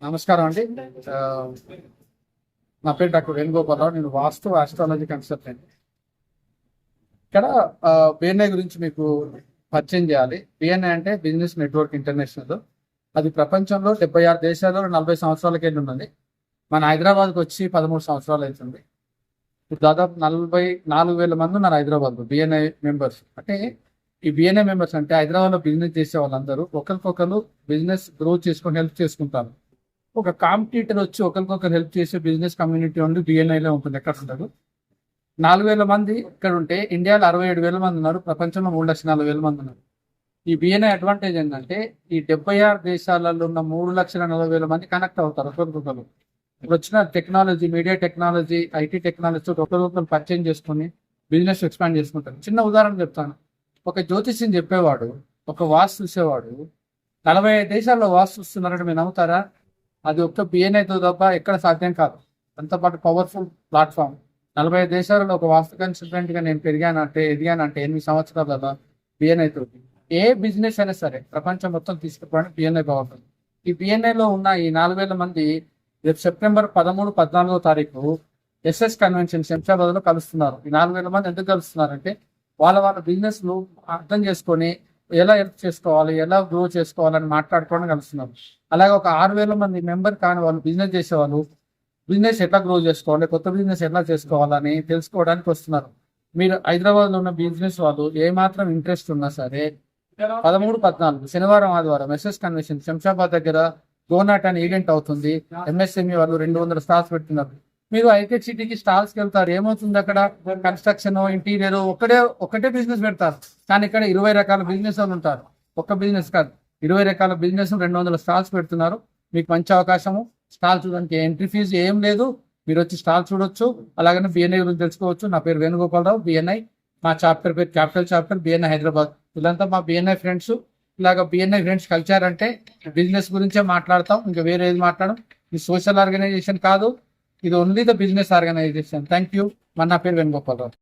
నమస్కారం అండి. ఆ, నా పేరు డాక్టర్ వేణుగోపాలరావు. నేను వాస్తు ఆస్ట్రాలజీ కన్సల్టెంట్. ఇక్కడ బిఎన్ఐ గురించి మీకు పరిచయం చేయాలి. బిఎన్ఐ అంటే బిజినెస్ నెట్వర్క్ ఇంటర్నేషనల్. అది ప్రపంచంలో 76 దేశాల్లో 40 సంవత్సరాలకి వెళ్ళి ఉన్నది. మన హైదరాబాద్కి వచ్చి 13 సంవత్సరాలు అవుతుంది. ఇప్పుడు దాదాపు 44,000 మంది ఉన్నారు హైదరాబాద్లో బిఎన్ఐ మెంబర్స్. అంటే ఈ బిఎన్ఐ మెంబర్స్ అంటే హైదరాబాద్లో బిజినెస్ చేసే వాళ్ళందరూ ఒకరికొకరు బిజినెస్ గ్రో చేసుకొని హెల్ప్ చేసుకుంటారు. ఒక కాంపిటీటర్ వచ్చి ఒకరికొకరు హెల్ప్ చేసే బిజినెస్ కమ్యూనిటీ ఉండి బిఎన్ఐలో ఉంటుంది. ఎక్కడ ఉంటారు? 4,000 మంది ఇక్కడ ఉంటే ఇండియాలో 67,000 మంది ఉన్నారు. ప్రపంచంలో 3,40,000 మంది ఉన్నారు. ఈ బిఎన్ఐ అడ్వాంటేజ్ ఏంటంటే ఈ 76 దేశాలలో ఉన్న 3,40,000 మంది కనెక్ట్ అవుతారు ఒకరికొకరు. ఇప్పుడు వచ్చిన technology, media technology, IT technology ఒకరికొకరు పరిచయం చేసుకుని బిజినెస్ ఎక్స్పాండ్ చేసుకుంటారు. చిన్న ఉదాహరణ చెప్తాను. ఒక జ్యోతిష్యం చెప్పేవాడు, ఒక వాస్తు చూసేవాడు 45 దేశాల్లో వాస్తు చూస్తున్నారంటే మీరు నమ్ముతారా? అది ఒక్క బిఎన్ఐతో తప్ప ఎక్కడ సాధ్యం కాదు. అంతపాటు పవర్ఫుల్ ప్లాట్ఫామ్. 45 దేశాలలో ఒక వాస్తు కన్సల్టెంట్ గా నేను ఎదిగానంటే 8 సంవత్సరాలలో బిఎన్ఐతో ఏ బిజినెస్ అయినా సరే ప్రపంచం మొత్తం తీసుకుపోవడానికి బిఎన్ఐ బాగుంటుంది. ఈ బిఎన్ఐలో ఉన్న ఈ 4,000 మంది రేపు సెప్టెంబర్ 13, 14వ తారీఖు ఎస్ఎస్ కన్వెన్షన్ శంషాబాద్ లో కలుస్తున్నారు. ఈ 4,000 మంది ఎందుకు కలుస్తున్నారంటే వాళ్ళ బిజినెస్ ను అర్థం చేసుకొని ఎలా హెల్ప్ చేసుకోవాలి, ఎలా గ్రో చేసుకోవాలని మాట్లాడుకోవడం కలుస్తున్నారు. అలాగే ఒక 6,000 మంది మెంబర్ కాని వాళ్ళు బిజినెస్ చేసేవాళ్ళు బిజినెస్ ఎట్లా గ్రో చేసుకోవాలి, కొత్త బిజినెస్ ఎట్లా చేసుకోవాలని తెలుసుకోవడానికి వస్తున్నారు. మీరు హైదరాబాద్ లో ఉన్న బిజినెస్ వాళ్ళు ఏ మాత్రం ఇంట్రెస్ట్ ఉన్నా సరే 13, 14 శనివారం, ఆదివారం ఎస్ఎస్ కన్వెన్షన్ శంషాబాద్ దగ్గర గోనాట్ అనే ఈవెంట్ అవుతుంది. ఎంఎస్ఎంఈ వాళ్ళు 200 స్టాల్స్ పెడుతున్నారు. మీరు హైటెక్ సిటీకి స్టాల్స్కి వెళ్తారు, ఏమవుతుంది అక్కడ? కన్స్ట్రక్షన్, ఇంటీరియర్ ఒకటే బిజినెస్ పెడతారు. కానీ ఇక్కడ 20 రకాల బిజినెస్ వాళ్ళు ఉంటారు. ఒక్క బిజినెస్ కాదు, 20 రకాల బిజినెస్ 200 స్టాల్స్ పెడుతున్నారు. మీకు మంచి అవకాశము. స్టాల్ చూడడానికి ఎంట్రీ ఫీజు ఏం లేదు. మీరు వచ్చి స్టాల్ చూడొచ్చు. అలాగనే బిఎన్ఐ గురించి తెలుసుకోవచ్చు. నా పేరు వేణుగోపాలరావు, బిఎన్ఐ. మా చాప్టర్ పేరు క్యాపిటల్ చాప్టర్ బిఎన్ఐ హైదరాబాద్. వీళ్ళంతా మా బిఎన్ఐ ఫ్రెండ్స్. ఇలాగ బిఎన్ఐ ఫ్రెండ్స్ కల్చర్ అంటే బిజినెస్ గురించే మాట్లాడతాం, ఇంకా వేరే ఏది మాట్లాడడం. ఇది సోషల్ ఆర్గనైజేషన్ కాదు, ఇది only the business organisation. Thank you. నా పేరు వేణుగోపాలరావు.